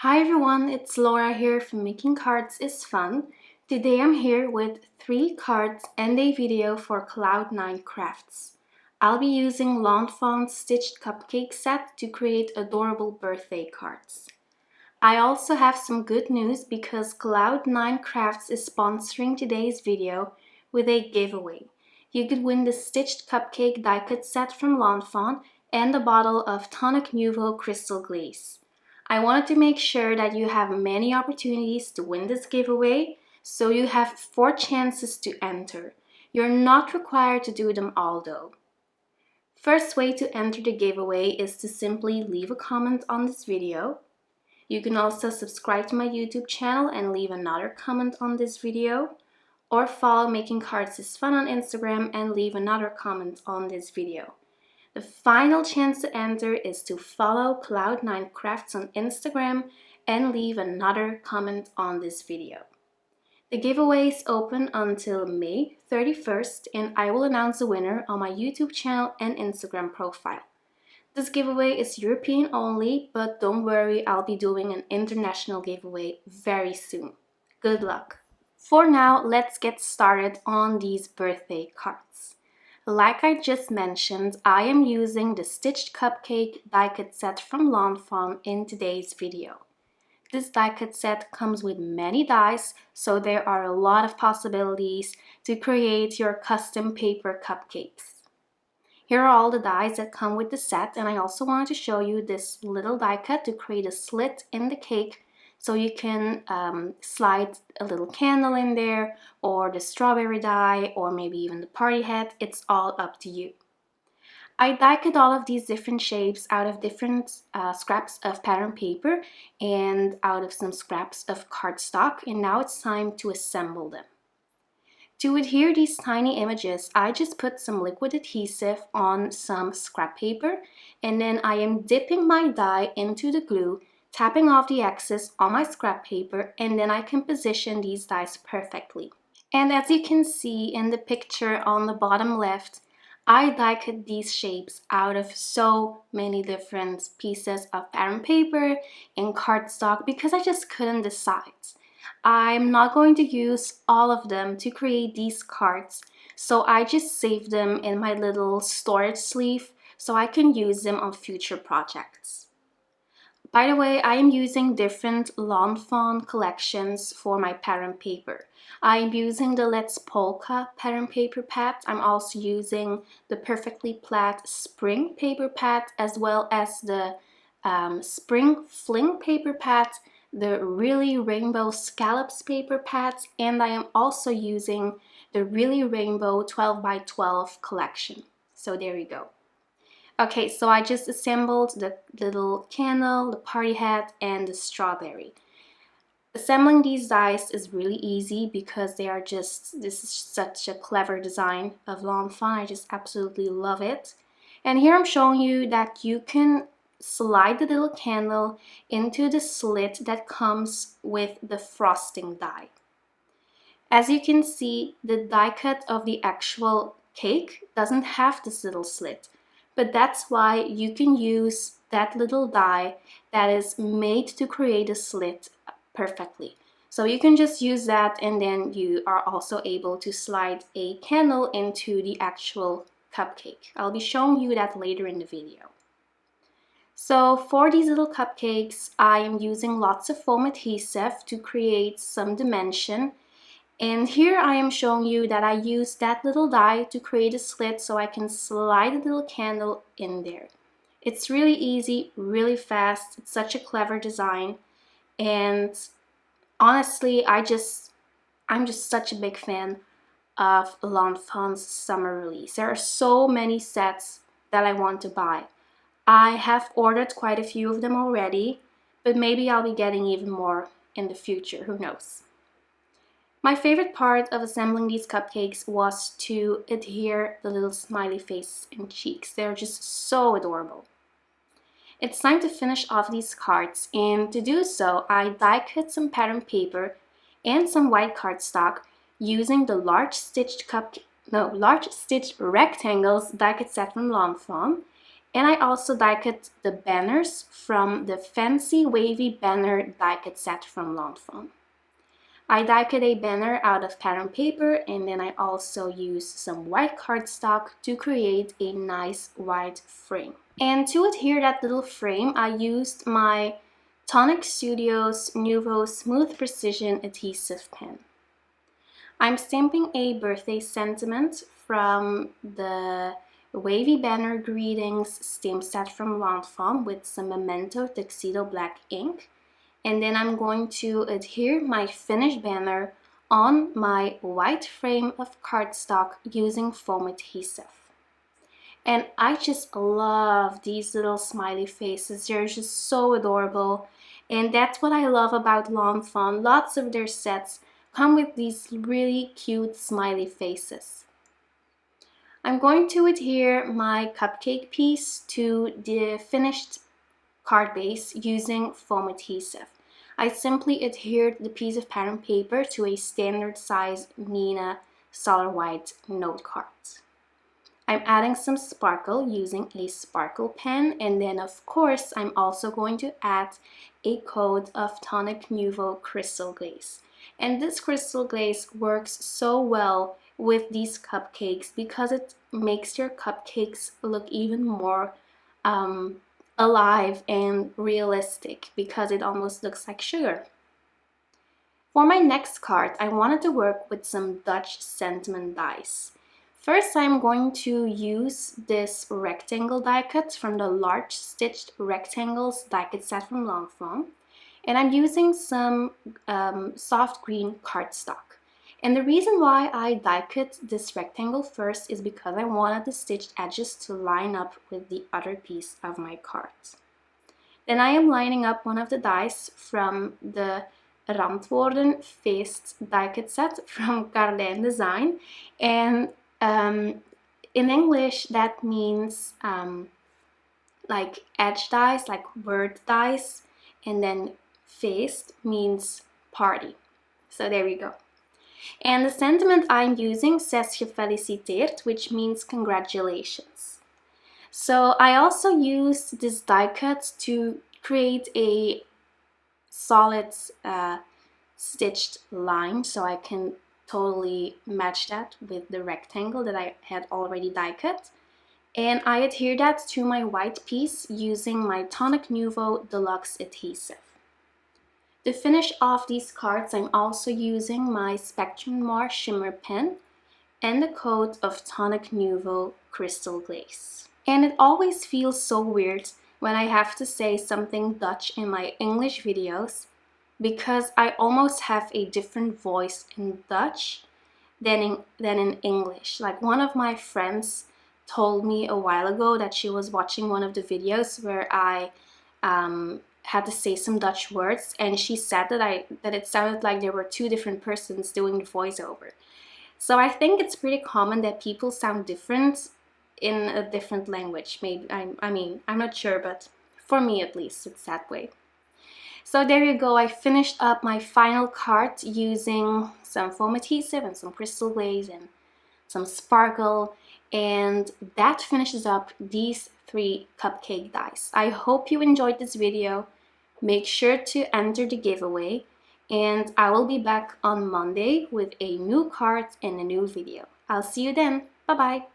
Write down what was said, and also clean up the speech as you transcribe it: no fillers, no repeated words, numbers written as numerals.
Hi everyone, it's Laura here from Making Cards is Fun. Today I'm here with 3 cards and a video for Cloud9 crafts. I'll be using Fawn's stitched cupcake set to create adorable birthday cards. I also have some good news because Cloud9 Crafts is sponsoring today's video with a giveaway. You could win the stitched cupcake die cut set from Fawn and a bottle of Tonic Nuvo crystal glaze. I wanted to make sure that you have many opportunities to win this giveaway, so you have 4 chances to enter. You're not required to do them all though. First way to enter the giveaway is to simply leave a comment on this video. You can also subscribe to my YouTube channel and leave another comment on this video, or follow Making Cards is Fun on Instagram and leave another comment on this video. The final chance to enter is to follow Cloud9 Crafts on Instagram and leave another comment on this video. The giveaway is open until May 31st and I will announce the winner on my YouTube channel and Instagram profile. This giveaway is European only, but don't worry, I'll be doing an international giveaway very soon. Good luck! For now, let's get started on these birthday cards. Like I just mentioned, I am using the stitched cupcake die cut set from Fawn in today's video. This die cut set comes with many dies, so there are a lot of possibilities to create your custom paper cupcakes. Here are all the dies that come with the set, and I also wanted to show you this little die cut to create a slit in the cake so you can slide a little candle in there, or the strawberry die, or maybe even the party hat. It's all up to you. I die cut all of these different shapes out of different scraps of pattern paper and out of some scraps of cardstock, and now it's time to assemble them. To adhere these tiny images, I just put some liquid adhesive on some scrap paper, and then I am dipping my die into the glue, tapping off the excess on my scrap paper, and then I can position these dies perfectly. And as you can see in the picture on the bottom left, I die cut these shapes out of so many different pieces of pattern paper and cardstock because I just couldn't decide. I'm not going to use all of them to create these cards, so I just saved them in my little storage sleeve so I can use them on future projects. By the way, I am using different Fawn collections for my pattern paper. I am using the Let's Polka pattern paper pad. I'm also using the Perfectly Plaid Spring paper pad, as well as the Spring Fling paper pad, the Really Rainbow Scallops paper pads, and I am also using the Really Rainbow 12x12 collection. So there you go. Okay, so I just assembled the little candle, the party hat, and the strawberry. Assembling these dies is really easy because this is such a clever design of Fawn. I just absolutely love it. And here I'm showing you that you can slide the little candle into the slit that comes with the frosting die. As you can see, the die cut of the actual cake doesn't have this little slit, but that's why you can use that little die that is made to create a slit perfectly. So you can just use that, and then you are also able to slide a candle into the actual cupcake. I'll be showing you that later in the video. So for these little cupcakes, I am using lots of foam adhesive to create some dimension. And here I am showing you that I use that little die to create a slit so I can slide a little candle in there. It's really easy, really fast. It's such a clever design. And honestly, I'm just such a big fan of Fawn's summer release. There are so many sets that I want to buy. I have ordered quite a few of them already, but maybe I'll be getting even more in the future, who knows. My favorite part of assembling these cupcakes was to adhere the little smiley face and cheeks. They're just so adorable. It's time to finish off these cards, and to do so, I die cut some pattern paper and some white cardstock using the large stitched rectangles die cut set from Fawn, And I also die-cut the banners from the fancy wavy banner die-cut set from Fawn. I die-cut a banner out of pattern paper, and then I also used some white cardstock to create a nice white frame. And to adhere that little frame, I used my Tonic Studio's Nuvo Smooth Precision adhesive pen. I'm stamping a birthday sentiment from the Wavy Banner Greetings stamp set from Fawn with some Memento Tuxedo black ink. And then I'm going to adhere my finished banner on my white frame of cardstock using foam adhesive. And I just love these little smiley faces. They're just so adorable. And that's what I love about Fawn. Lots of their sets come with these really cute smiley faces. I'm going to adhere my cupcake piece to the finished card base using foam adhesive. I simply adhered the piece of pattern paper to a standard size Nina Solar White note card. I'm adding some sparkle using a sparkle pen, and then of course I'm also going to add a coat of Tonic Nuvo crystal glaze. And this crystal glaze works so well with these cupcakes because it makes your cupcakes look even more alive and realistic, because it almost looks like sugar. For my next card, I wanted to work with some Dutch sentiment dies. First, I'm going to use this rectangle die cut from the large stitched rectangles die cut set from Fawn, and I'm using some soft green cardstock. And the reason why I die cut this rectangle first is because I wanted the stitched edges to line up with the other piece of my card. Then I am lining up one of the dies from the Randwoorden Feest die cut set from CarlijnDesign, and in English that means like edge dies, like word dies, and then feest means party. So there we go. And the sentiment I'm using says gefeliciteerd, which means congratulations. So I also used this die cut to create a solid stitched line, so I can totally match that with the rectangle that I had already die cut. And I adhere that to my white piece using my Tonic Nuvo Deluxe adhesive. To finish off these cards, I'm also using my Spectrum Noir shimmer pen and a coat of Tonic Nuvo crystal glaze. And it always feels so weird when I have to say something Dutch in my English videos, because I almost have a different voice in Dutch than in English. Like, one of my friends told me a while ago that she was watching one of the videos where I had to say some Dutch words, and she said that it sounded like there were two different persons doing the voiceover. So I think it's pretty common that people sound different in a different language. Maybe I'm not sure, but for me at least it's that way. So there you go, I finished up my final card using some foam adhesive and some crystal glaze and some sparkle, and that finishes up these 3 cupcake dies. I hope you enjoyed this video. Make sure to enter the giveaway, and I will be back on Monday with a new card and a new video. I'll see you then. Bye bye.